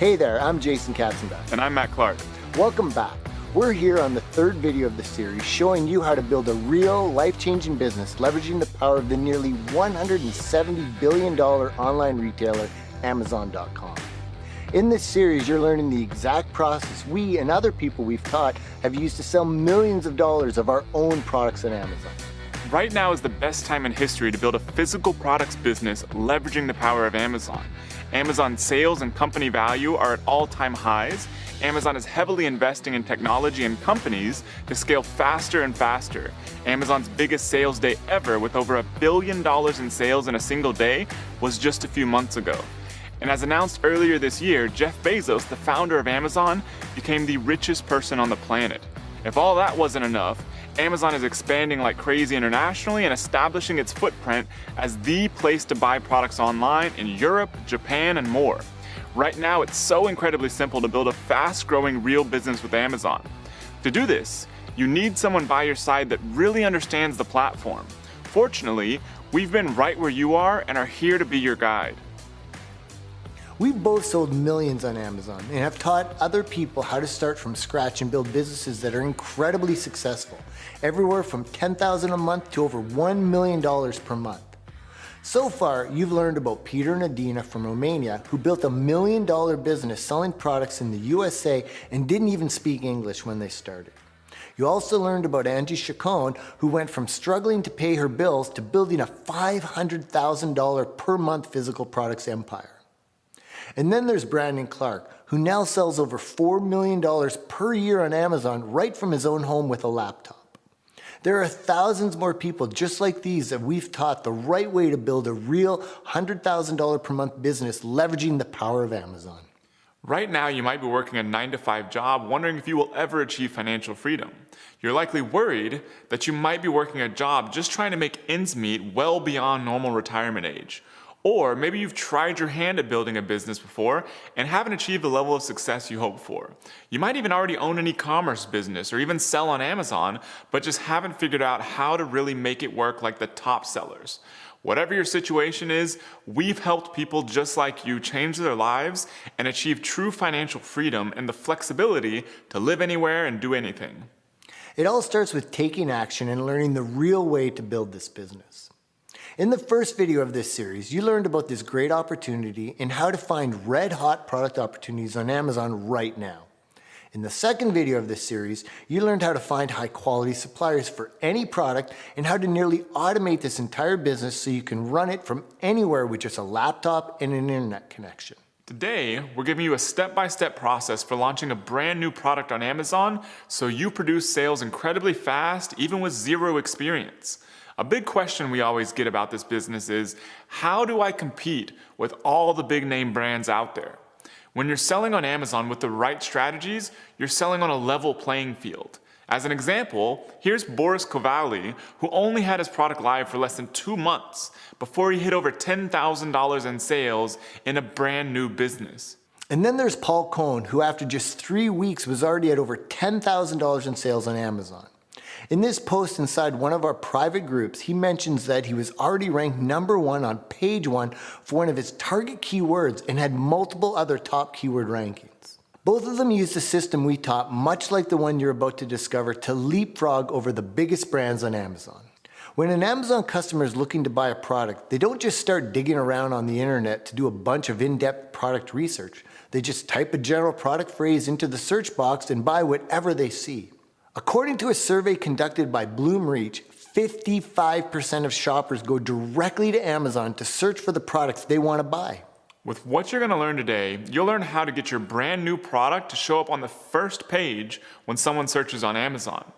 Hey there, I'm Jason Katzenbach. And I'm Matt Clark. Welcome back. We're here on the third video of the series showing you how to build a real life-changing business leveraging the power of the nearly $170 billion online retailer, Amazon.com. In this series, you're learning the exact process we and other people we've taught have used to sell millions of dollars of our own products on Amazon. Right now is the best time in history to build a physical products business leveraging the power of Amazon. Amazon sales and company value are at all-time highs. Amazon is heavily investing in technology and companies to scale faster and faster. Amazon's biggest sales day ever, with over $1 billion in sales in a single day, was just a few months ago. And as announced earlier this year, Jeff Bezos, the founder of Amazon, became the richest person on the planet. If all that wasn't enough, Amazon is expanding like crazy internationally and establishing its footprint as the place to buy products online in Europe, Japan, and more. Right now, it's so incredibly simple to build a fast-growing real business with Amazon. To do this, you need someone by your side that really understands the platform. Fortunately, we've been right where you are and are here to be your guide. We've both sold millions on Amazon and have taught other people how to start from scratch and build businesses that are incredibly successful, everywhere from $10,000 a month to over $1 million per month. So far, you've learned about Peter and Adina from Romania, who built $1 million business selling products in the USA and didn't even speak English when they started. You also learned about Angie Chacon, who went from struggling to pay her bills to building a $500,000 per month physical products empire. And then there's Brandon Clark, who now sells over $4 million per year on Amazon right from his own home with a laptop. There are thousands more people just like these that we've taught the right way to build a real $100,000 per month business leveraging the power of Amazon. Right now, you might be working a 9-to-5 job, wondering if you will ever achieve financial freedom. You're likely worried that you might be working a job just trying to make ends meet well beyond normal retirement age. Or maybe you've tried your hand at building a business before and haven't achieved the level of success you hoped for. You might even already own an e-commerce business or even sell on Amazon, but just haven't figured out how to really make it work like the top sellers. Whatever your situation is, we've helped people just like you change their lives and achieve true financial freedom and the flexibility to live anywhere and do anything. It all starts with taking action and learning the real way to build this business. In the first video of this series, you learned about this great opportunity and how to find red-hot product opportunities on Amazon right now. In the second video of this series, you learned how to find high-quality suppliers for any product and how to nearly automate this entire business so you can run it from anywhere with just a laptop and an internet connection. Today, we're giving you a step-by-step process for launching a brand new product on Amazon so you produce sales incredibly fast, even with zero experience. A big question we always get about this business is, how do I compete with all the big name brands out there? When you're selling on Amazon with the right strategies, you're selling on a level playing field. As an example, here's Boris Kovali, who only had his product live for less than 2 months before he hit over $10,000 in sales in a brand new business. And then there's Paul Cohn, who after just 3 weeks was already at over $10,000 in sales on Amazon. In this post inside one of our private groups, he mentions that he was already ranked #1 on page 1 for one of his target keywords and had multiple other top keyword rankings. Both of them used a system we taught, much like the one you're about to discover, to leapfrog over the biggest brands on Amazon. When an Amazon customer is looking to buy a product, they don't just start digging around on the internet to do a bunch of in-depth product research. They just type a general product phrase into the search box and buy whatever they see. According to a survey conducted by Bloomreach, 55% of shoppers go directly to Amazon to search for the products they want to buy. With what you're going to learn today, you'll learn how to get your brand new product to show up on the first page when someone searches on Amazon.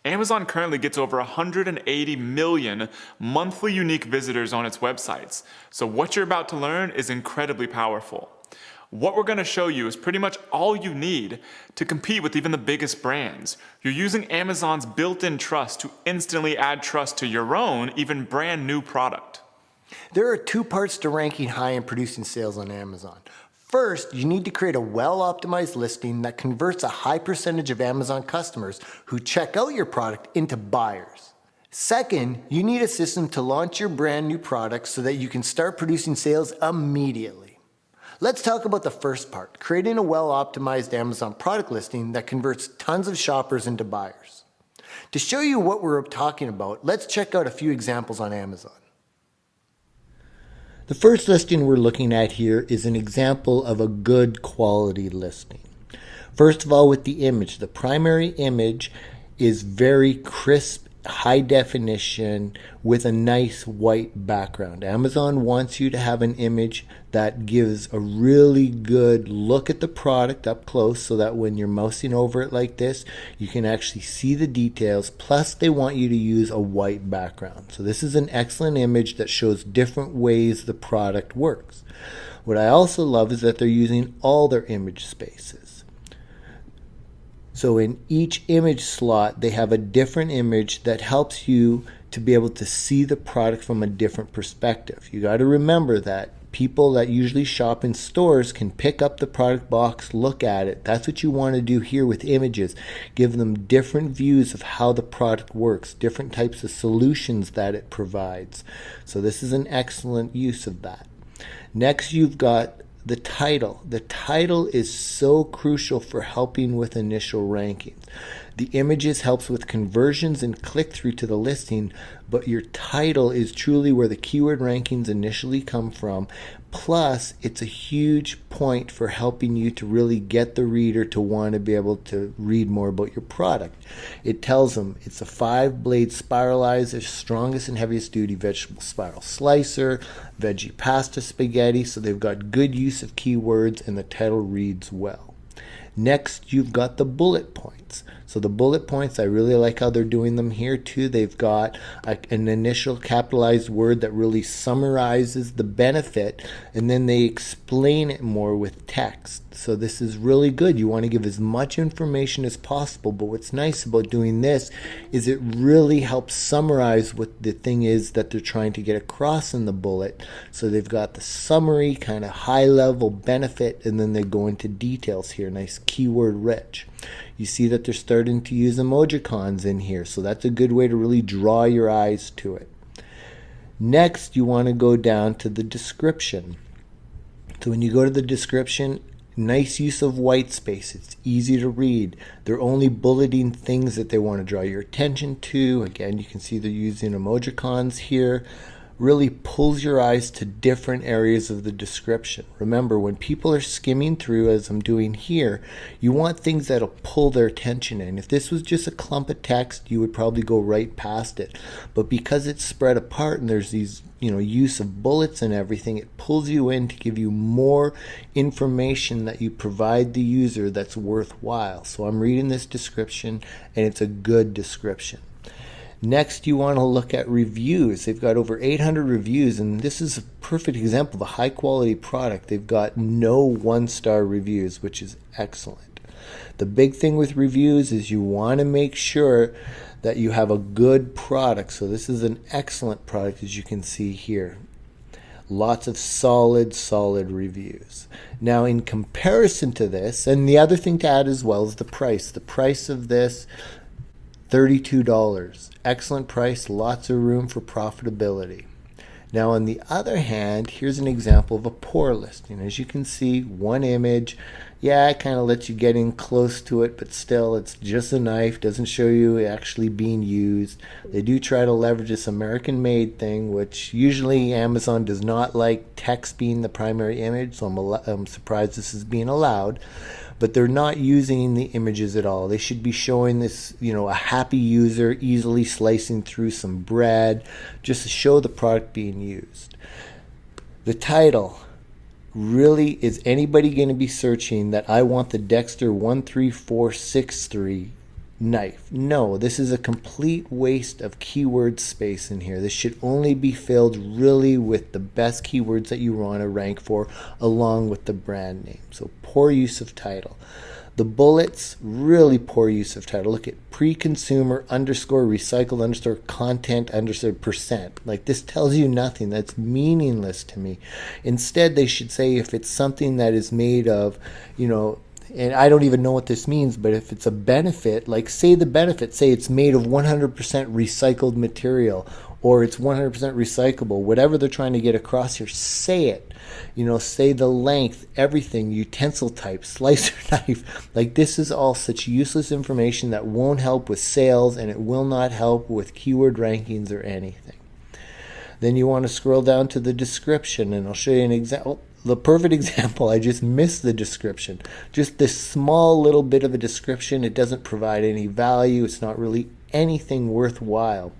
Amazon currently gets over 180 million monthly unique visitors on its websites, so what you're about to learn is incredibly powerful. What we're going to show you is pretty much all you need to compete with even the biggest brands. You're using Amazon's built-in trust to instantly add trust to your own, even brand new product. There are 2 parts to ranking high and producing sales on Amazon. First, you need to create a well-optimized listing that converts a high percentage of Amazon customers who check out your product into buyers. Second, you need a system to launch your brand new product so that you can start producing sales immediately. Let's talk about the first part, creating a well-optimized Amazon product listing that converts tons of shoppers into buyers. To show you what we're talking about, let's check out a few examples on Amazon. The first listing we're looking at here is an example of a good quality listing. First of all, with the image, the primary image is very crisp, high definition with a nice white background. Amazon wants you to have an image that gives a really good look at the product up close so that when you're mousing over it like this, you can actually see the details. Plus, they want you to use a white background. So this is an excellent image that shows different ways the product works. What I also love is that they're using all their image spaces. So in each image slot, they have a different image that helps you to be able to see the product from a different perspective. You got to remember that people that usually shop in stores can pick up the product box, look at it. That's what you want to do here with images. Give them different views of how the product works, different types of solutions that it provides. So this is an excellent use of that. Next, you've got the title. The title is so crucial for helping with initial rankings. The images helps with conversions and click-through to the listing, but your title is truly where the keyword rankings initially come from. Plus, it's a huge point for helping you to really get the reader to want to be able to read more about your product. It tells them it's a 5-blade spiralizer, strongest and heaviest duty vegetable spiral slicer, veggie pasta spaghetti, so they've got good use of keywords and the title reads well. Next, you've got the bullet points. So the bullet points, I really like how they're doing them here too. They've got an initial capitalized word that really summarizes the benefit, and then they explain it more with text. So this is really good. You want to give as much information as possible, but what's nice about doing this is it really helps summarize what the thing is that they're trying to get across in the bullet. So they've got the summary, kind of high level benefit, and then they go into details here, nice keyword rich. You see that they're starting to use emojicons in here, so that's a good way to really draw your eyes to it. Next, you want to go down to the description. So when you go to the description, nice use of white space. It's easy to read. They're only bulleting things that they want to draw your attention to. Again, you can see they're using emojicons here. Really pulls your eyes to different areas of the description. Remember, when people are skimming through, as I'm doing here, you want things that'll pull their attention in. If this was just a clump of text, you would probably go right past it. But because it's spread apart and there's these, use of bullets and everything, it pulls you in to give you more information that you provide the user that's worthwhile. So I'm reading this description, and it's a good description. Next, you want to look at reviews. They've got over 800 reviews, and this is a perfect example of a high-quality product. They've got no one-star reviews, which is excellent. The big thing with reviews is you want to make sure that you have a good product. So this is an excellent product, as you can see here. Lots of solid reviews. Now, in comparison to this, and the other thing to add as well is the price. The price of this, $32. Excellent price, lots of room for profitability. Now, on the other hand, here's an example of a poor listing. As you can see, one image. Yeah, it kind of lets you get in close to it, but still, it's just a knife. Doesn't show you actually being used. They do try to leverage this American-made thing, which usually Amazon does not like text being the primary image, so I'm surprised this is being allowed. But they're not using the images at all. They should be showing this, a happy user easily slicing through some bread, just to show the product being used. The title. Really, is anybody going to be searching that I want the Dexter 13463 knife? No, this is a complete waste of keyword space in here. This should only be filled really with the best keywords that you want to rank for, along with the brand name. So poor use of title. The bullets, really poor use of title. Look at pre-consumer underscore recycled underscore content underscore percent. Like, this tells you nothing. That's meaningless to me. Instead, they should say if it's something that is made of, and I don't even know what this means, but if it's a benefit, like say the benefit, say it's made of 100% recycled material, or it's 100% recyclable, whatever they're trying to get across here, say it. Say the length, everything, utensil type, slicer knife. Like, this is all such useless information that won't help with sales, and it will not help with keyword rankings or anything. Then you want to scroll down to the description, and I'll show you an example. The perfect example, I just missed the description. Just this small little bit of a description. It doesn't provide any value. It's not really anything worthwhile.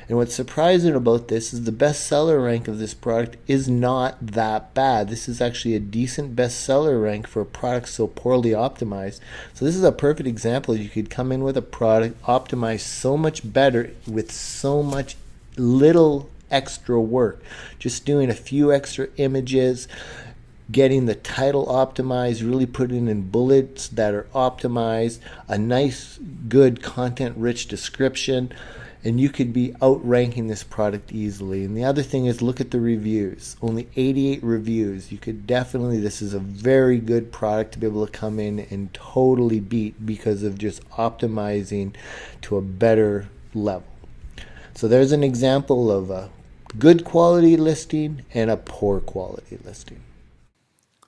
And what's surprising about this is the bestseller rank of this product is not that bad. This is actually a decent bestseller rank for a product so poorly optimized. So this is a perfect example. You could come in with a product optimized so much better with so much little extra work. Just doing a few extra images, getting the title optimized, really putting in bullets that are optimized, a nice, good, content-rich description, and you could be outranking this product easily. And the other thing is, look at the reviews. Only 88 reviews. You could definitely, this is a very good product to be able to come in and totally beat because of just optimizing to a better level. So there's an example of a good quality listing and a poor quality listing.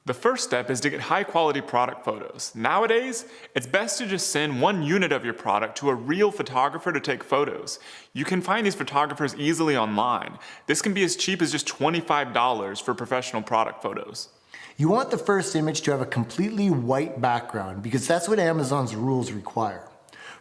The first step is to get high quality product photos. Nowadays, it's best to just send one unit of your product to a real photographer to take photos. You can find these photographers easily online. This can be as cheap as just $25 for professional product photos. You want the first image to have a completely white background because that's what Amazon's rules require.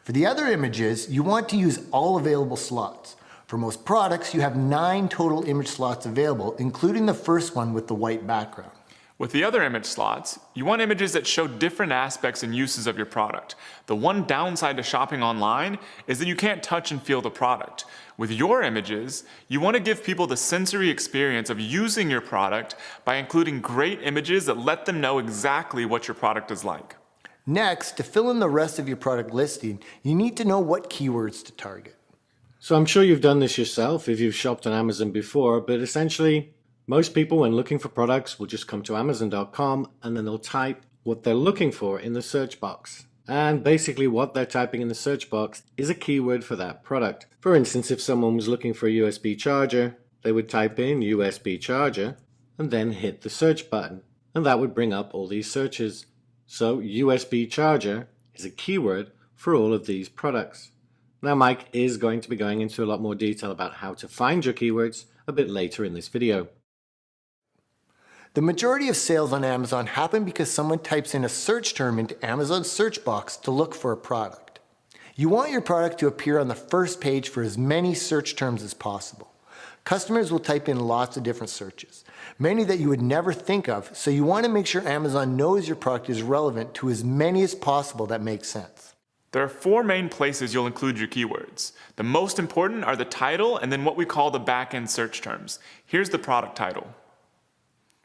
For the other images, you want to use all available slots. For most products, you have 9 total image slots available, including the first one with the white background. With the other image slots, you want images that show different aspects and uses of your product. The one downside to shopping online is that you can't touch and feel the product. With your images, you want to give people the sensory experience of using your product by including great images that let them know exactly what your product is like. Next, to fill in the rest of your product listing, you need to know what keywords to target. So I'm sure you've done this yourself if you've shopped on Amazon before, but essentially, most people, when looking for products, will just come to Amazon.com and then they'll type what they're looking for in the search box. And basically what they're typing in the search box is a keyword for that product. For instance, if someone was looking for a USB charger, they would type in USB charger and then hit the search button. And that would bring up all these searches. So USB charger is a keyword for all of these products. Now Mike is going to be going into a lot more detail about how to find your keywords a bit later in this video. The majority of sales on Amazon happen because someone types in a search term into Amazon's search box to look for a product. You want your product to appear on the first page for as many search terms as possible. Customers will type in lots of different searches, many that you would never think of, so you want to make sure Amazon knows your product is relevant to as many as possible that make sense. There are 4 main places you'll include your keywords. The most important are the title and then what we call the back-end search terms. Here's the product title.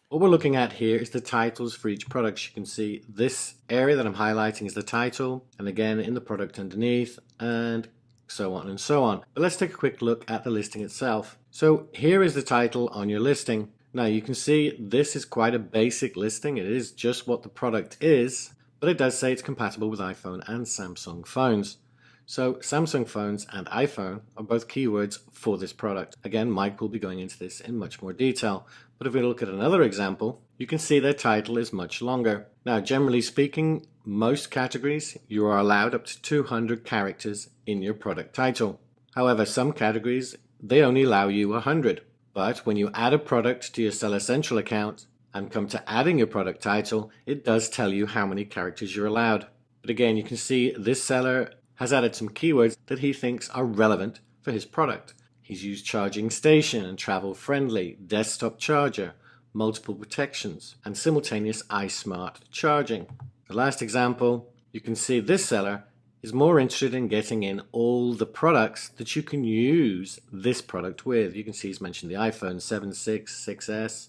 What we're looking at here is the titles for each product. You can see this area that I'm highlighting is the title, and again in the product underneath, and so on and so on. But let's take a quick look at the listing itself. So here is the title on your listing. Now you can see this is quite a basic listing. It is just what the product is, but it does say it's compatible with iPhone and Samsung phones. So Samsung phones and iPhone are both keywords for this product. Again, Mike will be going into this in much more detail. But if we look at another example, you can see their title is much longer. Now, generally speaking, most categories, you are allowed up to 200 characters in your product title. However, some categories, they only allow you 100. But when you add a product to your Seller Central account and come to adding your product title, it does tell you how many characters you're allowed. But again, you can see this seller has added some keywords that he thinks are relevant for his product. He's used charging station and travel friendly, desktop charger, multiple protections, and simultaneous iSmart charging. The last example, you can see this seller is more interested in getting in all the products that you can use this product with. You can see he's mentioned the iPhone 7, 6, 6S,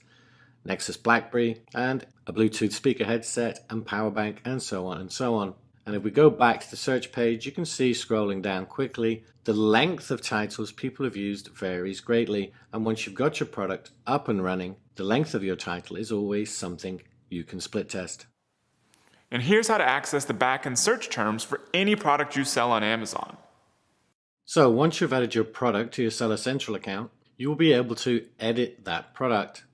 Nexus BlackBerry, and a Bluetooth speaker headset and power bank, and so on and so on. And if we go back to the search page, you can see scrolling down quickly, the length of titles people have used varies greatly. And once you've got your product up and running, the length of your title is always something you can split test. And here's how to access the backend search terms for any product you sell on Amazon. So once you've added your product to your Seller Central account, you will be able to edit that product.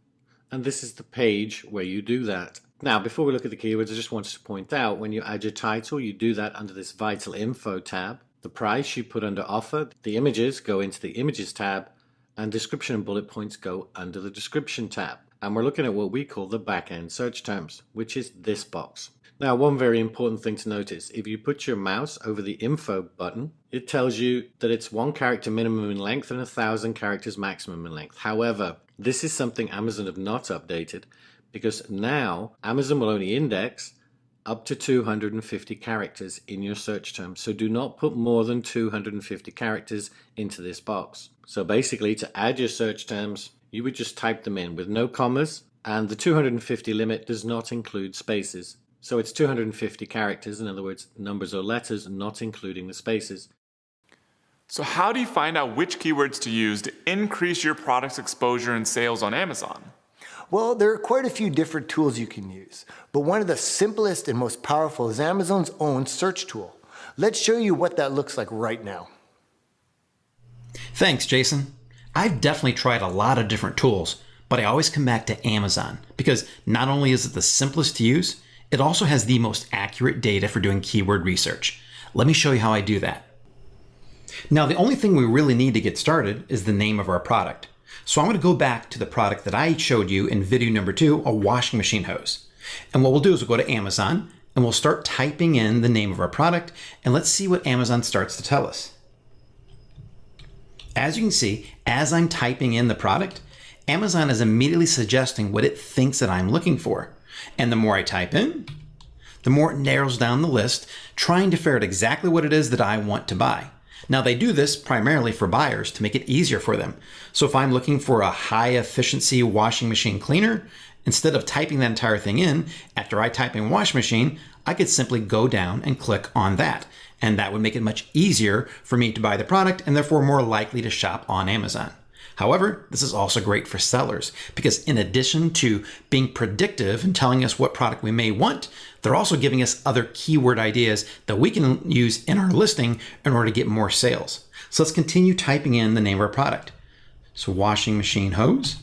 And this is the page where you do that. Now, before we look at the keywords, I just wanted to point out when you add your title, you do that under this Vital Info tab. The price you put under offer, the images go into the images tab, and description and bullet points go under the description tab. And we're looking at what we call the back-end search terms, which is this box. Now, one very important thing to notice, if you put your mouse over the info button, it tells you that it's 1 character minimum in length and 1,000 characters maximum in length. However, this is something Amazon have not updated, because now Amazon will only index up to 250 characters in your search term. So do not put more than 250 characters into this box. So basically, to add your search terms, you would just type them in with no commas, and the 250 limit does not include spaces. So it's 250 characters, in other words, numbers or letters, not including the spaces. So how do you find out which keywords to use to increase your product's exposure and sales on Amazon? Well, there are quite a few different tools you can use, but one of the simplest and most powerful is Amazon's own search tool. Let's show you what that looks like right now. Thanks, Jason. I've definitely tried a lot of different tools, but I always come back to Amazon because not only is it the simplest to use, it also has the most accurate data for doing keyword research. Let me show you how I do that. Now, the only thing we really need to get started is the name of our product. So I'm going to go back to the product that I showed you in video number 2, a washing machine hose. And what we'll do is we'll go to Amazon and we'll start typing in the name of our product, and let's see what Amazon starts to tell us. As you can see, as I'm typing in the product, Amazon is immediately suggesting what it thinks that I'm looking for. And the more I type in, the more it narrows down the list, trying to figure out exactly what it is that I want to buy. Now, they do this primarily for buyers to make it easier for them. So if I'm looking for a high efficiency washing machine cleaner, instead of typing that entire thing in, after I type in washing machine, I could simply go down and click on that. And that would make it much easier for me to buy the product and therefore more likely to shop on Amazon. However, this is also great for sellers because in addition to being predictive and telling us what product we may want, they're also giving us other keyword ideas that we can use in our listing in order to get more sales. So let's continue typing in the name of our product. So washing machine hose.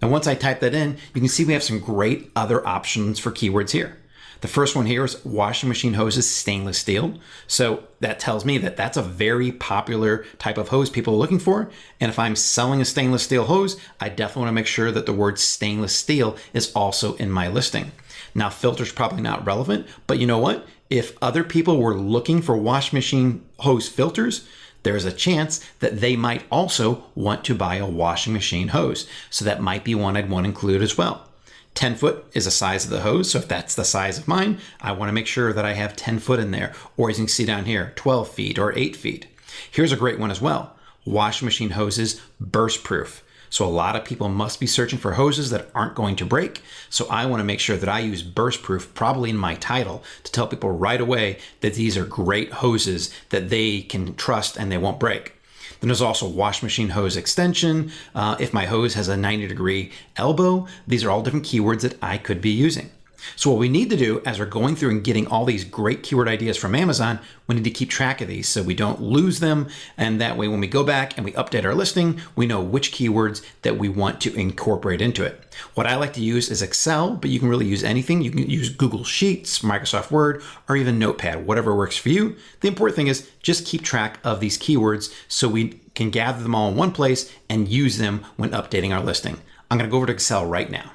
And once I type that in, you can see we have some great other options for keywords here. The first one here is washing machine hoses stainless steel. So that tells me that that's a very popular type of hose people are looking for. And if I'm selling a stainless steel hose, I definitely want to make sure that the word stainless steel is also in my listing. Now, filter's probably not relevant, but you know what? If other people were looking for washing machine hose filters, there's a chance that they might also want to buy a washing machine hose. So that might be one I'd want to include as well. 10 foot is the size of the hose. So if that's the size of mine, I want to make sure that I have 10 foot in there. Or as you can see down here, 12 feet or 8 feet. Here's a great one as well. Washing machine hoses, burst proof. So a lot of people must be searching for hoses that aren't going to break. So I want to make sure that I use burst proof probably in my title to tell people right away that these are great hoses that they can trust and they won't break. Then there's also wash machine hose extension. If my hose has a 90-degree elbow, these are all different keywords that I could be using. So what we need to do as we're going through and getting all these great keyword ideas from Amazon, we need to keep track of these so we don't lose them. And that way, when we go back and we update our listing, we know which keywords that we want to incorporate into it. What I like to use is Excel, but you can really use anything. You can use Google Sheets, Microsoft Word, or even Notepad, whatever works for you. The important thing is just keep track of these keywords so we can gather them all in one place and use them when updating our listing. I'm going to go over to Excel right now.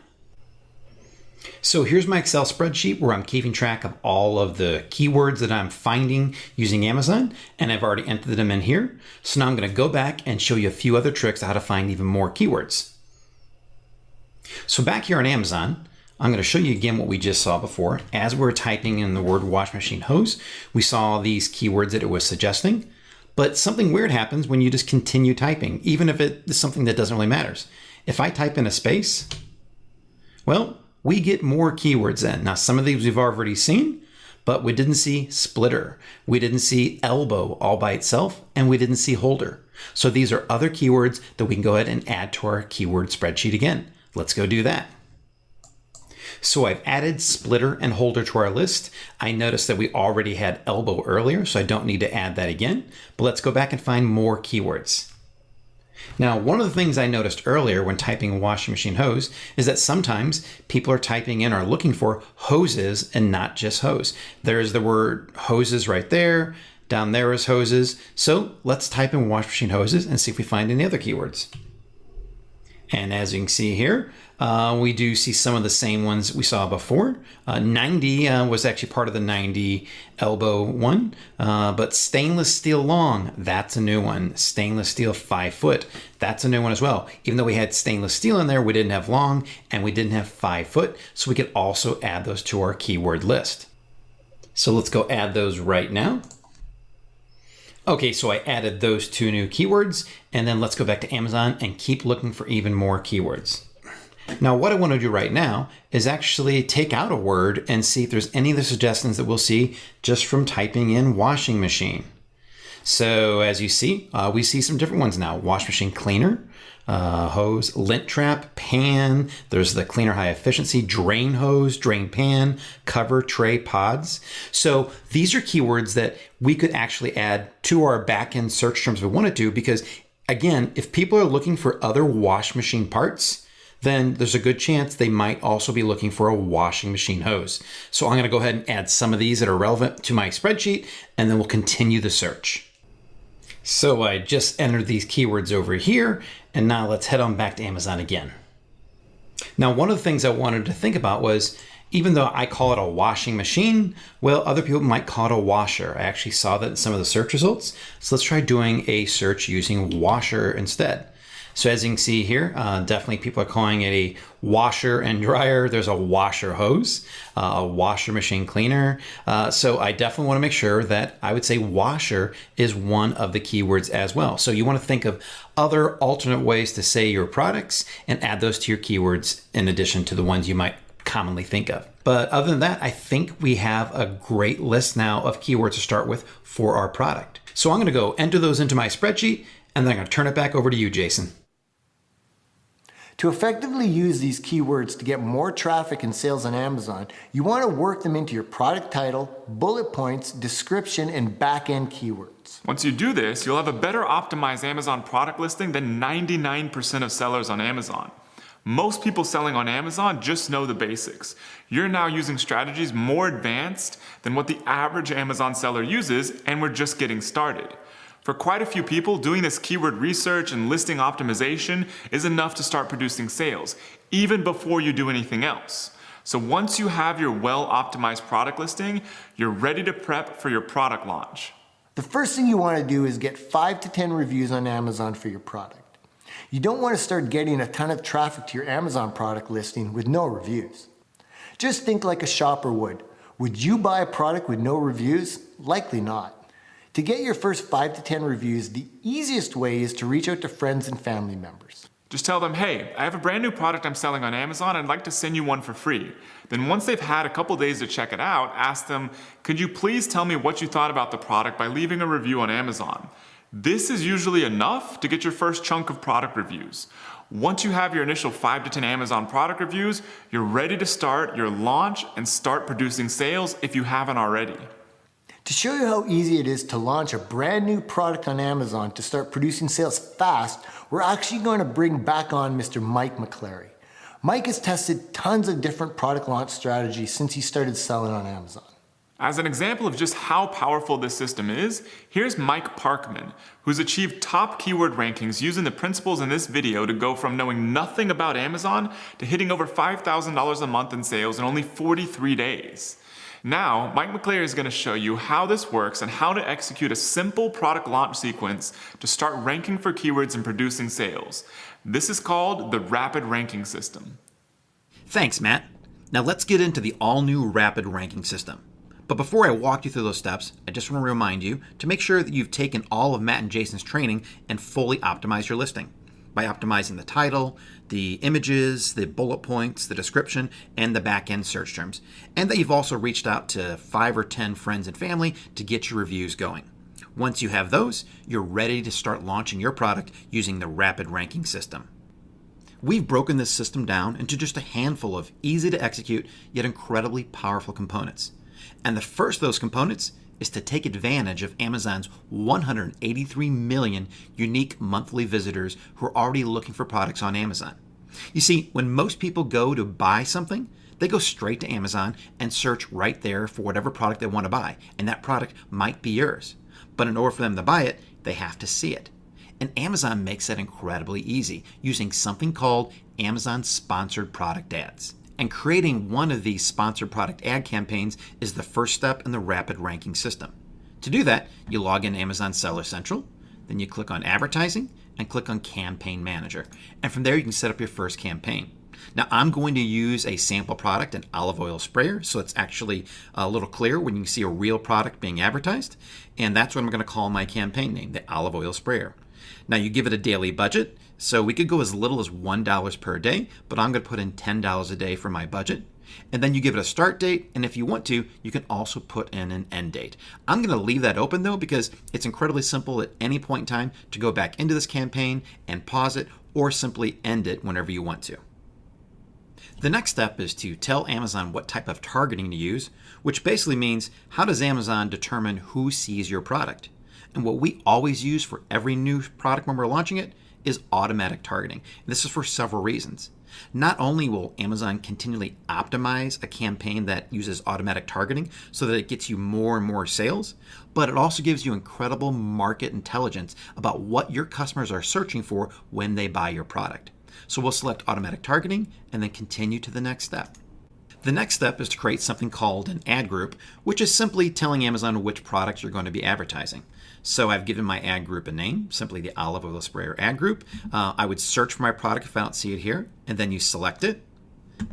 So here's my Excel spreadsheet where I'm keeping track of all of the keywords that I'm finding using Amazon, and I've already entered them in here. So now I'm going to go back and show you a few other tricks on how to find even more keywords. So back here on Amazon, I'm going to show you again what we just saw before. As we're typing in the word wash machine hose, we saw these keywords that it was suggesting, but something weird happens when you just continue typing, even if it is something that doesn't really matter. If I type in a space, well, we get more keywords in. Now, some of these we've already seen, but we didn't see splitter. We didn't see elbow all by itself, and we didn't see holder. So these are other keywords that we can go ahead and add to our keyword spreadsheet again. Let's go do that. So I've added splitter and holder to our list. I noticed that we already had elbow earlier, so I don't need to add that again. But let's go back and find more keywords. Now, one of the things I noticed earlier when typing washing machine hose is that sometimes people are typing in or looking for hoses and not just hose. There's the word hoses right there. Down there is hoses. So let's type in washing machine hoses and see if we find any other keywords. And as you can see here, we do see some of the same ones we saw before. 90 was actually part of the 90 elbow one, but stainless steel long, that's a new one. Stainless steel 5 foot, that's a new one as well. Even though we had stainless steel in there, we didn't have long and we didn't have 5 foot, so we could also add those to our keyword list. So let's go add those right now. Okay, so I added those 2 new keywords, and then let's go back to Amazon and keep looking for even more keywords. Now, what I want to do right now is actually take out a word and see if there's any of the suggestions that we'll see just from typing in washing machine. So as you see, we see some different ones now. Wash machine cleaner, hose, lint trap, pan. There's the cleaner high efficiency, drain hose, drain pan, cover, tray, pods. So these are keywords that we could actually add to our back-end search terms if we wanted to, because again, if people are looking for other wash machine parts, then there's a good chance they might also be looking for a washing machine hose. So I'm going to go ahead and add some of these that are relevant to my spreadsheet, and then we'll continue the search. So I just entered these keywords over here, and now let's head on back to Amazon again. Now, one of the things I wanted to think about was, even though I call it a washing machine, well, other people might call it a washer. I actually saw that in some of the search results. So let's try doing a search using washer instead. So as you can see here, definitely people are calling it a washer and dryer. There's a washer hose, a washer machine cleaner. So I definitely want to make sure that I would say washer is one of the keywords as well. So you want to think of other alternate ways to say your products and add those to your keywords in addition to the ones you might commonly think of. But other than that, I think we have a great list now of keywords to start with for our product. So I'm going to go enter those into my spreadsheet, and then I'm going to turn it back over to you, Jason. To effectively use these keywords to get more traffic and sales on Amazon, you want to work them into your product title, bullet points, description, and back-end keywords. Once you do this, you'll have a better optimized Amazon product listing than 99% of sellers on Amazon. Most people selling on Amazon just know the basics. You're now using strategies more advanced than what the average Amazon seller uses, and we're just getting started. For quite a few people, doing this keyword research and listing optimization is enough to start producing sales, even before you do anything else. So once you have your well-optimized product listing, you're ready to prep for your product launch. The first thing you want to do is get 5 to 10 reviews on Amazon for your product. You don't want to start getting a ton of traffic to your Amazon product listing with no reviews. Just think like a shopper would. Would you buy a product with no reviews? Likely not. To get your first 5 to 10 reviews, the easiest way is to reach out to friends and family members. Just tell them, hey, I have a brand new product I'm selling on Amazon. I'd like to send you one for free. Then once they've had a couple days to check it out, ask them, could you please tell me what you thought about the product by leaving a review on Amazon? This is usually enough to get your first chunk of product reviews. Once you have your initial 5 to 10 Amazon product reviews, you're ready to start your launch and start producing sales if you haven't already. To show you how easy it is to launch a brand new product on Amazon to start producing sales fast, we're actually going to bring back on Mr. Mike McClary. Mike has tested tons of different product launch strategies since he started selling on Amazon. As an example of just how powerful this system is, here's Mike Parkman, who's achieved top keyword rankings using the principles in this video to go from knowing nothing about Amazon to hitting over $5,000 a month in sales in only 43 days. Now, Mike McClary is going to show you how this works and how to execute a simple product launch sequence to start ranking for keywords and producing sales. This is called the Rapid Ranking System. Thanks, Matt. Now let's get into the all-new Rapid Ranking System. But before I walk you through those steps, I just want to remind you to make sure that you've taken all of Matt and Jason's training and fully optimized your listing by optimizing the title, the images, the bullet points, the description, and the back-end search terms. And that you've also reached out to 5 or 10 friends and family to get your reviews going. Once you have those, you're ready to start launching your product using the Rapid Ranking System. We've broken this system down into just a handful of easy to execute yet incredibly powerful components. And the first of those components is to take advantage of Amazon's 183 million unique monthly visitors who are already looking for products on Amazon. You see, when most people go to buy something, they go straight to Amazon and search right there for whatever product they want to buy, and that product might be yours. But in order for them to buy it, they have to see it. And Amazon makes that incredibly easy using something called Amazon Sponsored Product Ads. And creating one of these sponsored product ad campaigns is the first step in the rapid ranking system. To do that, you log in Amazon Seller Central, then you click on Advertising and click on Campaign Manager. And from there you can set up your first campaign. Now I'm going to use a sample product, an olive oil sprayer, so it's actually a little clearer when you see a real product being advertised. And that's what I'm going to call my campaign name, the olive oil sprayer. Now you give it a daily budget, so we could go as little as $1 per day, but I'm going to put in $10 a day for my budget. And then you give it a start date, and if you want to, you can also put in an end date. I'm going to leave that open though, because it's incredibly simple at any point in time to go back into this campaign and pause it, or simply end it whenever you want to. The next step is to tell Amazon what type of targeting to use, which basically means how does Amazon determine who sees your product? And what we always use for every new product when we're launching it is automatic targeting. And this is for several reasons. Not only will Amazon continually optimize a campaign that uses automatic targeting so that it gets you more and more sales, but it also gives you incredible market intelligence about what your customers are searching for when they buy your product. So we'll select automatic targeting and then continue to the next step. The next step is to create something called an ad group, which is simply telling Amazon which products you're going to be advertising. So I've given my ad group a name, simply the olive oil sprayer ad group. I would search for my product if I don't see it here, and then you select it,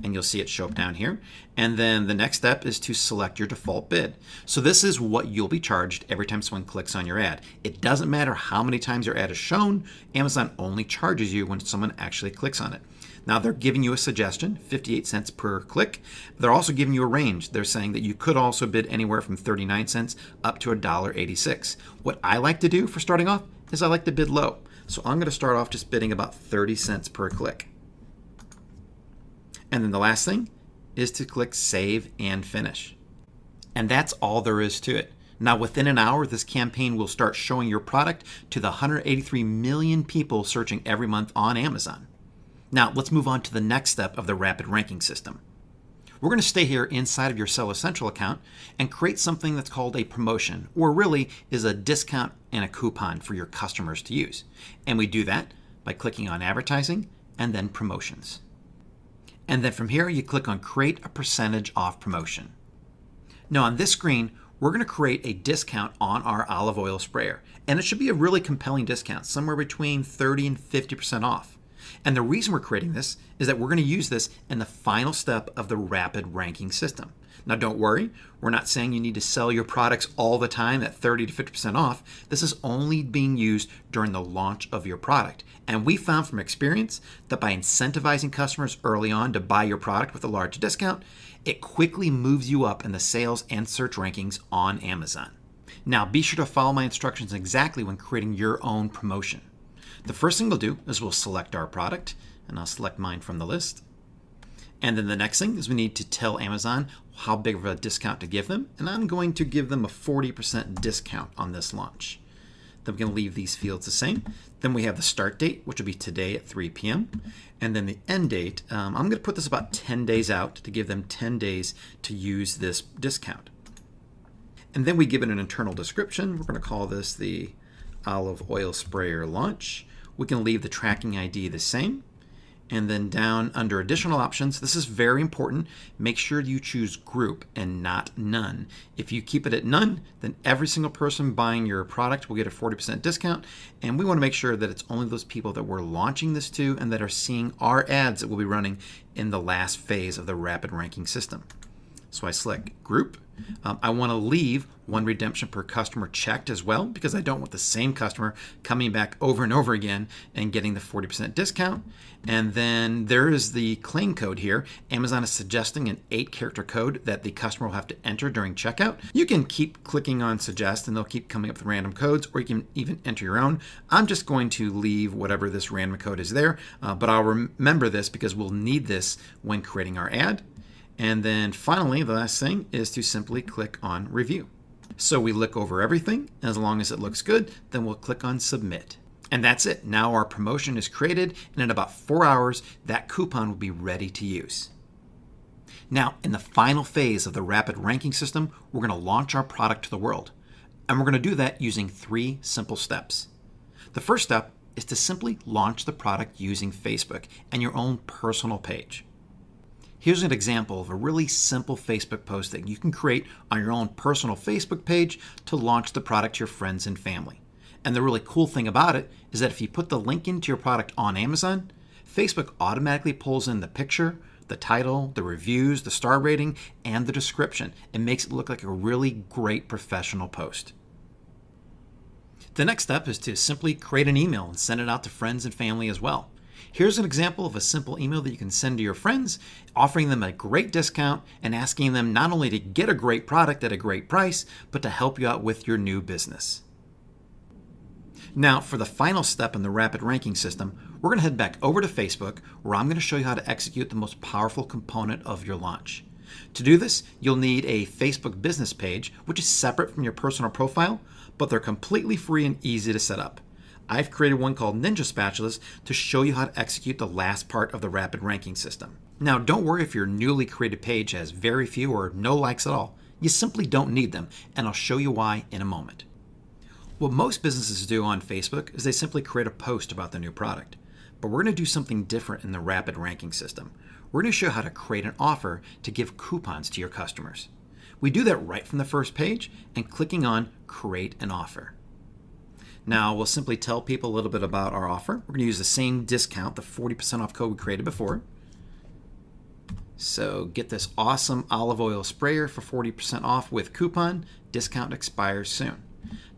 and you'll see it show up down here. And then the next step is to select your default bid. So this is what you'll be charged every time someone clicks on your ad. It doesn't matter how many times your ad is shown, Amazon only charges you when someone actually clicks on it. Now they're giving you a suggestion, 58 cents per click. They're also giving you a range. They're saying that you could also bid anywhere from 39 cents up to $1.86. What I like to do for starting off is I like to bid low. So I'm going to start off just bidding about 30 cents per click. And then the last thing is to click Save and Finish. And that's all there is to it. Now within an hour, this campaign will start showing your product to the 183 million people searching every month on Amazon. Now let's move on to the next step of the rapid ranking system. We're going to stay here inside of your Seller Central account and create something that's called a promotion, or really is a discount and a coupon for your customers to use. And we do that by clicking on Advertising and then Promotions. And then from here, you click on Create a Percentage Off Promotion. Now on this screen, we're going to create a discount on our olive oil sprayer. And it should be a really compelling discount, somewhere between 30 and 50% off. And the reason we're creating this is that we're going to use this in the final step of the rapid ranking system. Now don't worry, we're not saying you need to sell your products all the time at 30 to 50% off. This is only being used during the launch of your product. And we found from experience that by incentivizing customers early on to buy your product with a large discount, it quickly moves you up in the sales and search rankings on Amazon. Now be sure to follow my instructions exactly when creating your own promotion. The first thing we'll do is we'll select our product, and I'll select mine from the list. And then the next thing is we need to tell Amazon how big of a discount to give them, and I'm going to give them a 40% discount on this launch. Then we're going to leave these fields the same. Then we have the start date, which will be today at 3 p.m. And then the end date, I'm going to put this about 10 days out to give them 10 days to use this discount. And then we give it an internal description. We're going to call this the olive oil sprayer launch. We can leave the tracking ID the same. And then down under additional options, this is very important. Make sure you choose group and not none. If you keep it at none, then every single person buying your product will get a 40% discount. And we want to make sure that it's only those people that we're launching this to and that are seeing our ads that we'll be running in the last phase of the rapid ranking system. So I select group, I want to leave one redemption per customer checked as well, because I don't want the same customer coming back over and over again and getting the 40% discount. And then there is the claim code here. Amazon is suggesting an 8-character code that the customer will have to enter during checkout. You can keep clicking on suggest and they'll keep coming up with random codes, or you can even enter your own. I'm just going to leave whatever this random code is there, but I'll remember this because we'll need this when creating our ad. And then finally, the last thing is to simply click on review. So we look over everything. As long as it looks good, then we'll click on submit. And that's it. Now our promotion is created, and in about 4 hours, that coupon will be ready to use. Now, in the final phase of the rapid ranking system, we're going to launch our product to the world. And we're going to do that using 3 simple steps. The first step is to simply launch the product using Facebook and your own personal page. Here's an example of a really simple Facebook post that you can create on your own personal Facebook page to launch the product to your friends and family. And the really cool thing about it is that if you put the link into your product on Amazon, Facebook automatically pulls in the picture, the title, the reviews, the star rating, and the description. It makes it look like a really great professional post. The next step is to simply create an email and send it out to friends and family as well. Here's an example of a simple email that you can send to your friends, offering them a great discount and asking them not only to get a great product at a great price, but to help you out with your new business. Now, for the final step in the rapid ranking system, we're going to head back over to Facebook, where I'm going to show you how to execute the most powerful component of your launch. To do this, you'll need a Facebook business page, which is separate from your personal profile, but they're completely free and easy to set up. I've created one called Ninja Spatulas to show you how to execute the last part of the rapid ranking system. Now, don't worry if your newly created page has very few or no likes at all. You simply don't need them, and I'll show you why in a moment. What most businesses do on Facebook is they simply create a post about their new product. But we're going to do something different in the rapid ranking system. We're going to show how to create an offer to give coupons to your customers. We do that right from the first page and clicking on Create an Offer. Now, we'll simply tell people a little bit about our offer. We're going to use the same discount, the 40% off code we created before. So get this awesome olive oil sprayer for 40% off with coupon. Discount expires soon.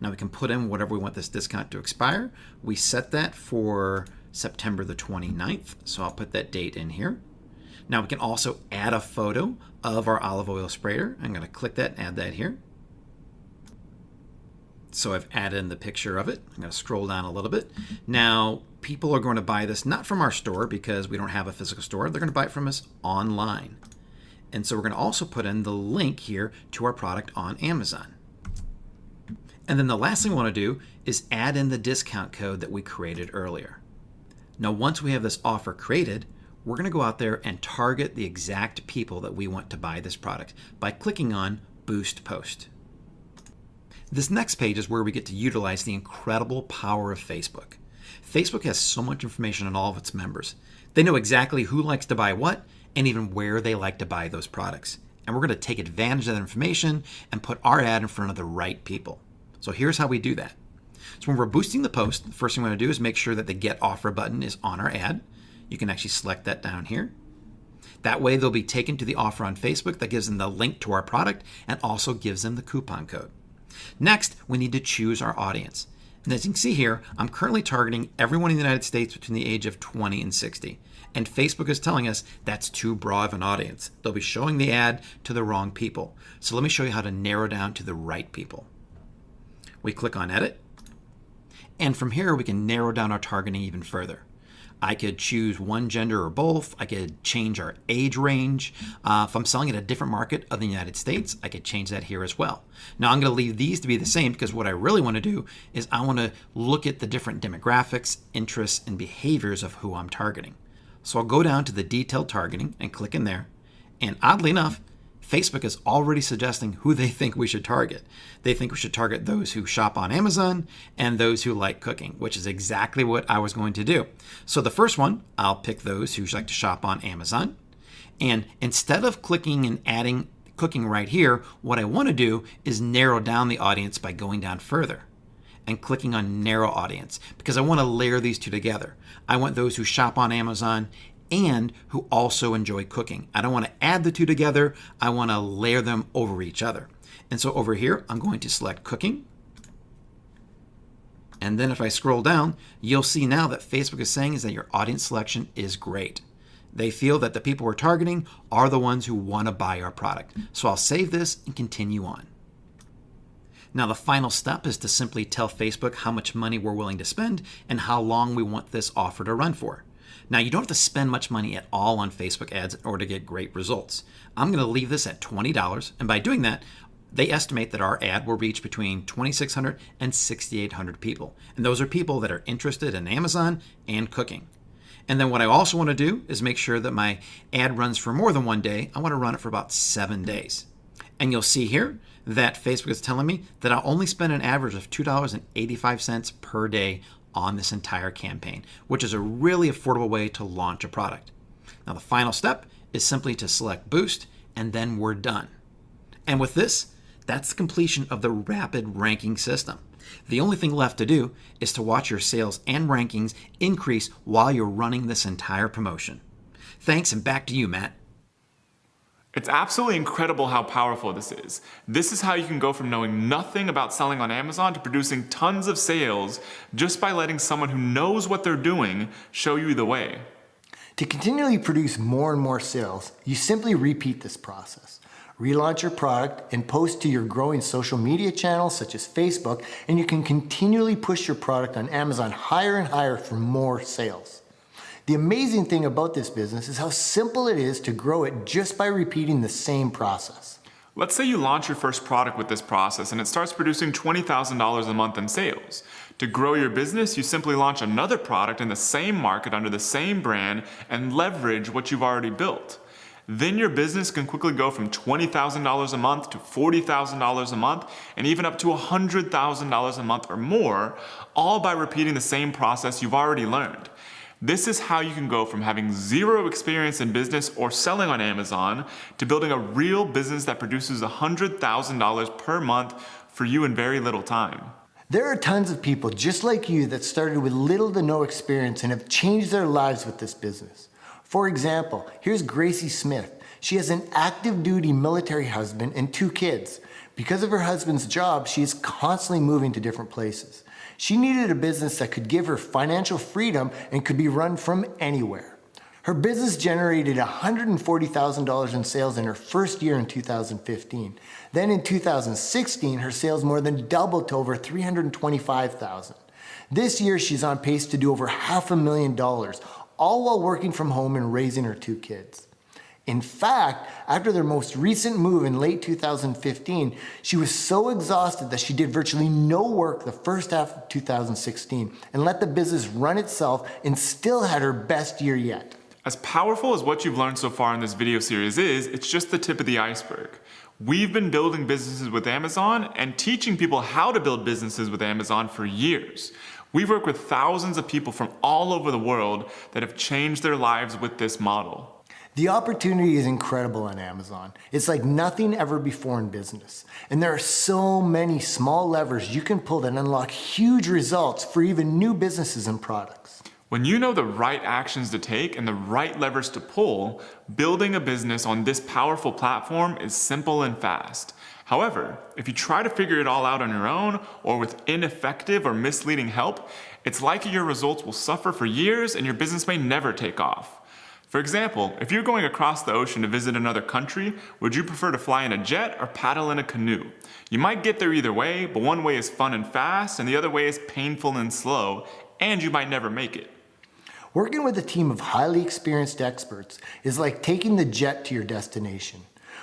Now we can put in whatever we want this discount to expire. We set that for September the 29th. So I'll put that date in here. Now we can also add a photo of our olive oil sprayer. I'm going to click that and add that here. So I've added in the picture of it. I'm going to scroll down a little bit. Now, people are going to buy this not from our store because we don't have a physical store. They're going to buy it from us online. And so we're going to also put in the link here to our product on Amazon. And then the last thing we want to do is add in the discount code that we created earlier. Now, once we have this offer created, we're going to go out there and target the exact people that we want to buy this product by clicking on Boost Post. This next page is where we get to utilize the incredible power of Facebook. Facebook has so much information on all of its members. They know exactly who likes to buy what and even where they like to buy those products. And we're going to take advantage of that information and put our ad in front of the right people. So here's how we do that. So when we're boosting the post, the first thing we want to do is make sure that the Get Offer button is on our ad. You can actually select that down here. That way they'll be taken to the offer on Facebook that gives them the link to our product and also gives them the coupon code. Next, we need to choose our audience. And as you can see here, I'm currently targeting everyone in the United States between the age of 20 and 60. And Facebook is telling us that's too broad of an audience. They'll be showing the ad to the wrong people. So let me show you how to narrow down to the right people. We click on Edit. And from here, we can narrow down our targeting even further. I could choose one gender or both. I could change our age range. If I'm selling at a different market of the United States, I could change that here as well. Now I'm going to leave these to be the same because what I really want to do is I want to look at the different demographics, interests, and behaviors of who I'm targeting. So I'll go down to the detailed targeting and click in there. And oddly enough, Facebook is already suggesting who they think we should target. They think we should target those who shop on Amazon and those who like cooking, which is exactly what I was going to do. So the first one, I'll pick those who like to shop on Amazon. And instead of clicking and adding cooking right here, what I want to do is narrow down the audience by going down further and clicking on narrow audience because I want to layer these two together. I want those who shop on Amazon and who also enjoy cooking. I don't want to add the two together. I want to layer them over each other. And so over here, I'm going to select cooking. And then if I scroll down, you'll see now that Facebook is saying is that your audience selection is great. They feel that the people we're targeting are the ones who want to buy our product. So I'll save this and continue on. Now the final step is to simply tell Facebook how much money we're willing to spend and how long we want this offer to run for. Now you don't have to spend much money at all on Facebook ads in order to get great results. I'm going to leave this at $20, and by doing that, they estimate that our ad will reach between 2,600 and 6,800 people. And those are people that are interested in Amazon and cooking. And then what I also want to do is make sure that my ad runs for more than one day. I want to run it for about 7 days. And you'll see here that Facebook is telling me that I'll only spend an average of $2.85 per day on this entire campaign, which is a really affordable way to launch a product. Now the final step is simply to select Boost, and then we're done. And with this, that's the completion of the rapid ranking system. The only thing left to do is to watch your sales and rankings increase while you're running this entire promotion. Thanks, and back to you, Matt. It's absolutely incredible how powerful this is. This is how you can go from knowing nothing about selling on Amazon to producing tons of sales just by letting someone who knows what they're doing show you the way. To continually produce more and more sales, you simply repeat this process. Relaunch your product and post to your growing social media channels such as Facebook, and you can continually push your product on Amazon higher and higher for more sales. The amazing thing about this business is how simple it is to grow it just by repeating the same process. Let's say you launch your first product with this process and it starts producing $20,000 a month in sales. To grow your business, you simply launch another product in the same market under the same brand and leverage what you've already built. Then your business can quickly go from $20,000 a month to $40,000 a month and even up to $100,000 a month or more, all by repeating the same process you've already learned. This is how you can go from having zero experience in business or selling on Amazon to building a real business that produces $100,000 per month for you in very little time. There are tons of people just like you that started with little to no experience and have changed their lives with this business. For example, here's Gracie Smith. She has an active duty military husband and 2 kids. Because of her husband's job, she is constantly moving to different places. She needed a business that could give her financial freedom and could be run from anywhere. Her business generated $140,000 in sales in her first year in 2015. Then in 2016, her sales more than doubled to over $325,000. This year, she's on pace to do over $500,000, all while working from home and raising her 2 kids. In fact, after their most recent move in late 2015, she was so exhausted that she did virtually no work the first half of 2016 and let the business run itself and still had her best year yet. As powerful as what you've learned so far in this video series is, it's just the tip of the iceberg. We've been building businesses with Amazon and teaching people how to build businesses with Amazon for years. We've worked with thousands of people from all over the world that have changed their lives with this model. The opportunity is incredible on Amazon. It's like nothing ever before in business. And there are so many small levers you can pull that unlock huge results for even new businesses and products. When you know the right actions to take and the right levers to pull, building a business on this powerful platform is simple and fast. However, if you try to figure it all out on your own or with ineffective or misleading help, it's likely your results will suffer for years and your business may never take off. For example, if you're going across the ocean to visit another country, would you prefer to fly in a jet or paddle in a canoe? You might get there either way, but one way is fun and fast and the other way is painful and slow, and you might never make it. Working with a team of highly experienced experts is like taking the jet to your destination.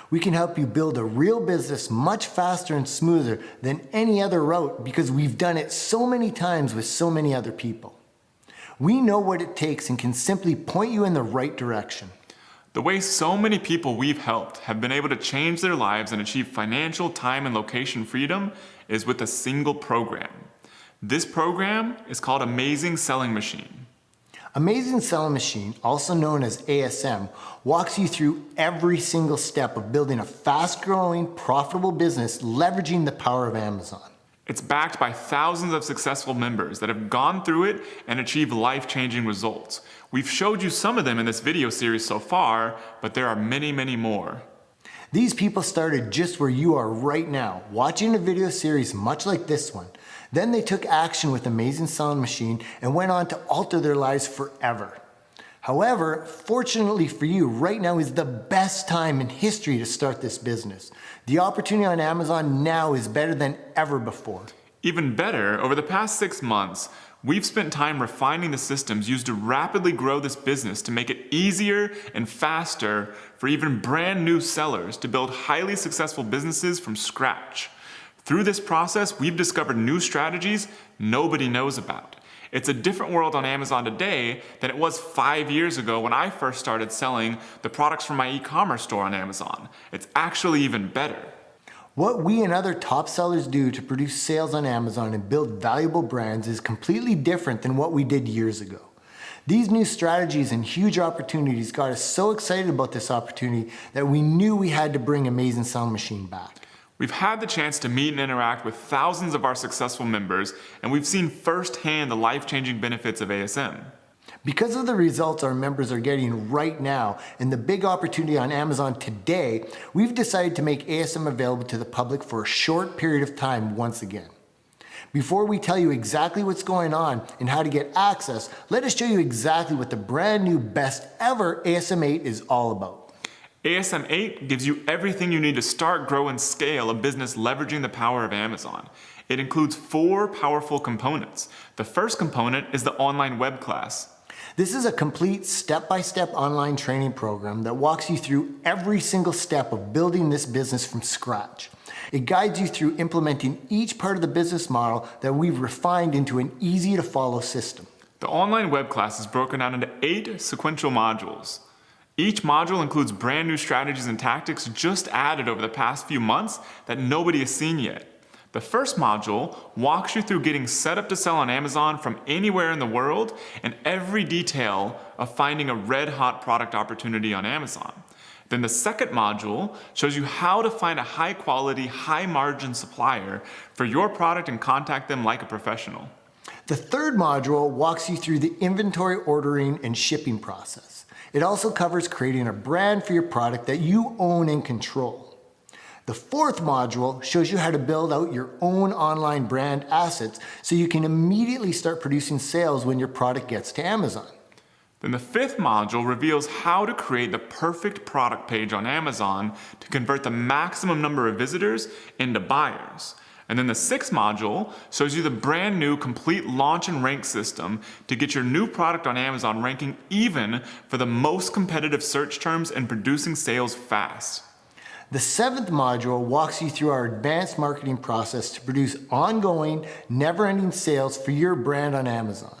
We can help you build a real business much faster and smoother than any other route because we've done it so many times with so many other people. We know what it takes and can simply point you in the right direction. The way so many people we've helped have been able to change their lives and achieve financial, time, and location freedom is with a single program. This program is called Amazing Selling Machine. Amazing Selling Machine, also known as ASM, walks you through every single step of building a fast-growing, profitable business leveraging the power of Amazon. It's backed by thousands of successful members that have gone through it and achieved life-changing results. We've showed you some of them in this video series so far, but there are many, many more. These people started just where you are right now, watching a video series much like this one. Then they took action with Amazing Selling Machine and went on to alter their lives forever. However, fortunately for you, right now is the best time in history to start this business. The opportunity on Amazon now is better than ever before. Even better, over the past 6 months, we've spent time refining the systems used to rapidly grow this business to make it easier and faster for even brand new sellers to build highly successful businesses from scratch. Through this process, we've discovered new strategies nobody knows about. It's a different world on Amazon today than it was 5 years ago when I first started selling the products from my e-commerce store on Amazon. It's actually even better. What we and other top sellers do to produce sales on Amazon and build valuable brands is completely different than what we did years ago. These new strategies and huge opportunities got us so excited about this opportunity that we knew we had to bring Amazing Selling Machine back. We've had the chance to meet and interact with thousands of our successful members, and we've seen firsthand the life-changing benefits of ASM. Because of the results our members are getting right now and the big opportunity on Amazon today, we've decided to make ASM available to the public for a short period of time once again. Before we tell you exactly what's going on and how to get access, let us show you exactly what the brand new best ever ASM 8 is all about. ASM 8 gives you everything you need to start, grow, and scale a business leveraging the power of Amazon. It includes 4 powerful components. The first component is the online web class. This is a complete step-by-step online training program that walks you through every single step of building this business from scratch. It guides you through implementing each part of the business model that we've refined into an easy-to-follow system. The online web class is broken down into 8 sequential modules. Each module includes brand new strategies and tactics just added over the past few months that nobody has seen yet. The first module walks you through getting set up to sell on Amazon from anywhere in the world and every detail of finding a red-hot product opportunity on Amazon. Then the second module shows you how to find a high-quality, high-margin supplier for your product and contact them like a professional. The third module walks you through the inventory ordering and shipping process. It also covers creating a brand for your product that you own and control. The fourth module shows you how to build out your own online brand assets so you can immediately start producing sales when your product gets to Amazon. Then the fifth module reveals how to create the perfect product page on Amazon to convert the maximum number of visitors into buyers. And then the sixth module shows you the brand new complete launch and rank system to get your new product on Amazon ranking even for the most competitive search terms and producing sales fast. The seventh module walks you through our advanced marketing process to produce ongoing, never-ending sales for your brand on Amazon.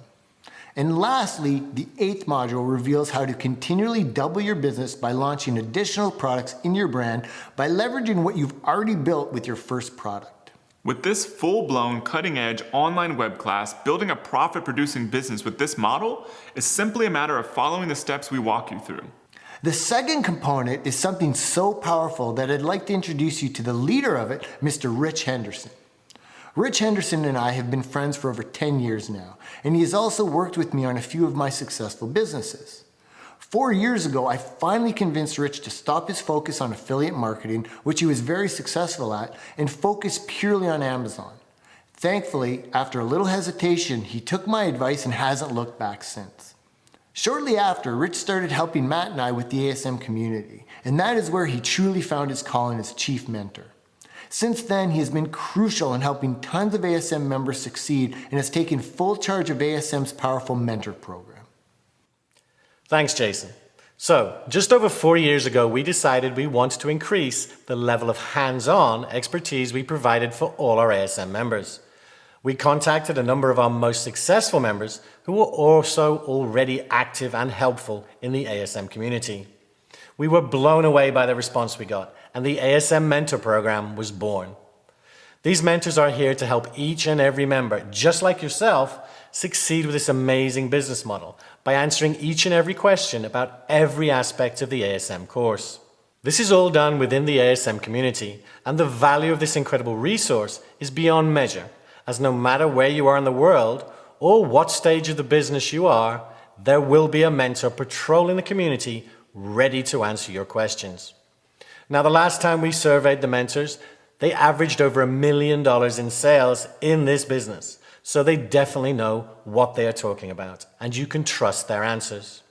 And lastly, the eighth module reveals how to continually double your business by launching additional products in your brand by leveraging what you've already built with your first product. With this full-blown, cutting-edge online web class, building a profit-producing business with this model is simply a matter of following the steps we walk you through. The second component is something so powerful that I'd like to introduce you to the leader of it, Mr. Rich Henderson. Rich Henderson and I have been friends for over 10 years now, and he has also worked with me on a few of my successful businesses. 4 years ago, I finally convinced Rich to stop his focus on affiliate marketing, which he was very successful at, and focus purely on Amazon. Thankfully, after a little hesitation, he took my advice and hasn't looked back since. Shortly after, Rich started helping Matt and I with the ASM community, and that is where he truly found his calling as chief mentor. Since then, he has been crucial in helping tons of ASM members succeed and has taken full charge of ASM's powerful mentor program. Thanks, Jason. So, just over 4 years ago, we decided we wanted to increase the level of hands-on expertise we provided for all our ASM members. We contacted a number of our most successful members who were also already active and helpful in the ASM community. We were blown away by the response we got, and the ASM Mentor Program was born. These mentors are here to help each and every member, just like yourself, succeed with this amazing business model by answering each and every question about every aspect of the ASM course. This is all done within the ASM community, and the value of this incredible resource is beyond measure, as no matter where you are in the world or what stage of the business you are, there will be a mentor patrolling the community ready to answer your questions. Now, the last time we surveyed the mentors, they averaged over $1 million in sales in this business. So they definitely know what they are talking about, and you can trust their answers.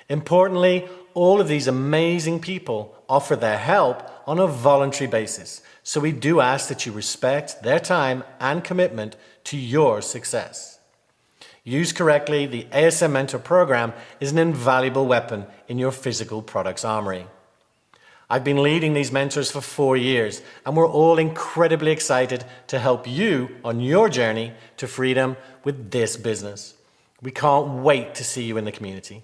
Importantly, all of these amazing people offer their help on a voluntary basis. So we do ask that you respect their time and commitment to your success. Used correctly, the ASM Mentor Program is an invaluable weapon in your physical products armory. I've been leading these mentors for 4 years, and we're all incredibly excited to help you on your journey to freedom with this business. We can't wait to see you in the community.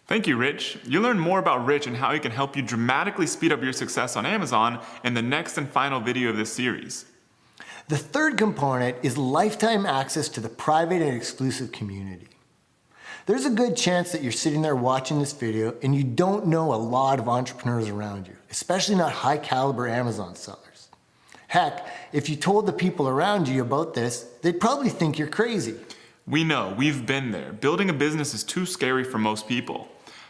Thank you, Rich. You'll learn more about Rich and how he can help you dramatically speed up your success on Amazon in the next and final video of this series. The third component is lifetime access to the private and exclusive community. There's a good chance that you're sitting there watching this video and you don't know a lot of entrepreneurs around you, especially not high caliber Amazon sellers. Heck, if you told the people around you about this, they'd probably think you're crazy. We know, we've been there. Building a business is too scary for most people.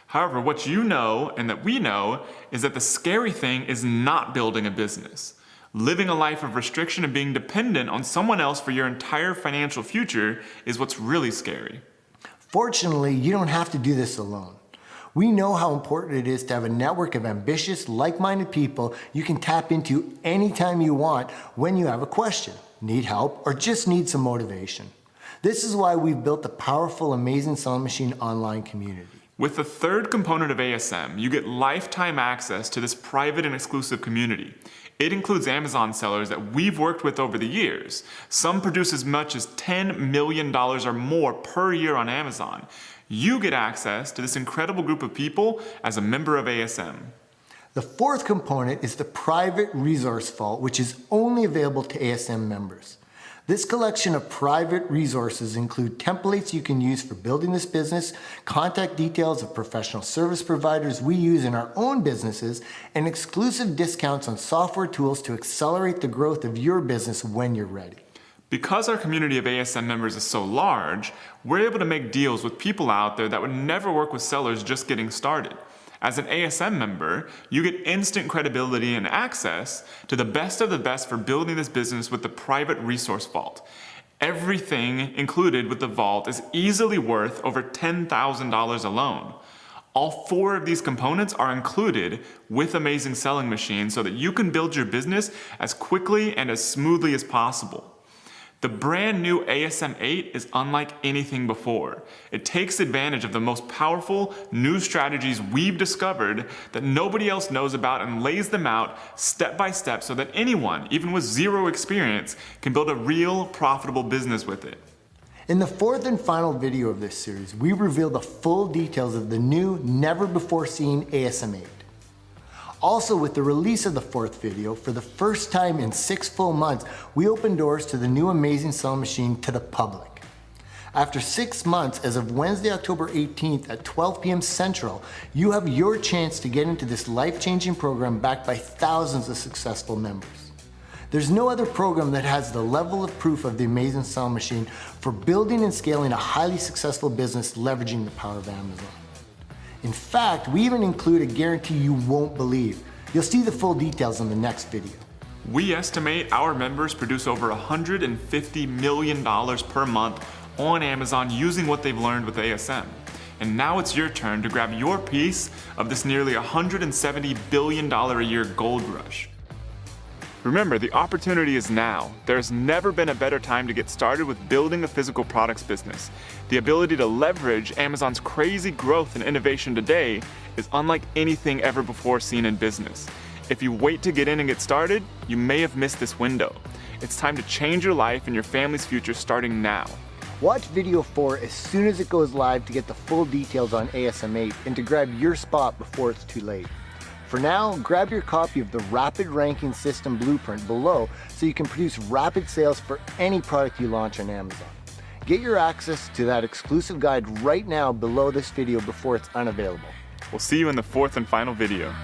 However, what you know and that we know is that the scary thing is not building a business. Living a life of restriction and being dependent on someone else for your entire financial future is what's really scary. Fortunately, you don't have to do this alone. We know how important it is to have a network of ambitious, like-minded people you can tap into anytime you want when you have a question, need help, or just need some motivation. This is why we've built the powerful Amazing Selling Machine online community. With the third component of ASM, you get lifetime access to this private and exclusive community. It includes Amazon sellers that we've worked with over the years. Some produce as much as $10 million or more per year on Amazon. You get access to this incredible group of people as a member of ASM. The fourth component is the private resource vault, which is only available to ASM members. This collection of private resources include templates you can use for building this business, contact details of professional service providers we use in our own businesses, and exclusive discounts on software tools to accelerate the growth of your business when you're ready. Because our community of ASM members is so large, we're able to make deals with people out there that would never work with sellers just getting started. As an ASM member, you get instant credibility and access to the best of the best for building this business with the private resource vault. Everything included with the vault is easily worth over $10,000 alone. All 4 of these components are included with Amazing Selling Machine so that you can build your business as quickly and as smoothly as possible. The brand new ASM 8 is unlike anything before. It takes advantage of the most powerful new strategies we've discovered that nobody else knows about and lays them out step by step so that anyone, even with zero experience, can build a real profitable business with it. In the fourth and final video of this series, we reveal the full details of the new, never-before-seen ASM 8. Also, with the release of the fourth video, for the first time in 6 full months, we opened doors to the new Amazing Selling Machine to the public. After 6 months, as of Wednesday, October 18th at 12 p.m. Central, you have your chance to get into this life-changing program backed by thousands of successful members. There's no other program that has the level of proof of the Amazing Selling Machine for building and scaling a highly successful business leveraging the power of Amazon. In fact, we even include a guarantee you won't believe. You'll see the full details in the next video. We estimate our members produce over $150 million per month on Amazon using what they've learned with ASM. And now it's your turn to grab your piece of this nearly $170 billion a year gold rush. Remember, the opportunity is now. There's never been a better time to get started with building a physical products business. The ability to leverage Amazon's crazy growth and innovation today is unlike anything ever before seen in business. If you wait to get in and get started, you may have missed this window. It's time to change your life and your family's future starting now. Watch video 4 as soon as it goes live to get the full details on ASM 8 and to grab your spot before it's too late. For now, grab your copy of the Rapid Ranking System Blueprint below so you can produce rapid sales for any product you launch on Amazon. Get your access to that exclusive guide right now below this video before it's unavailable. We'll see you in the fourth and final video.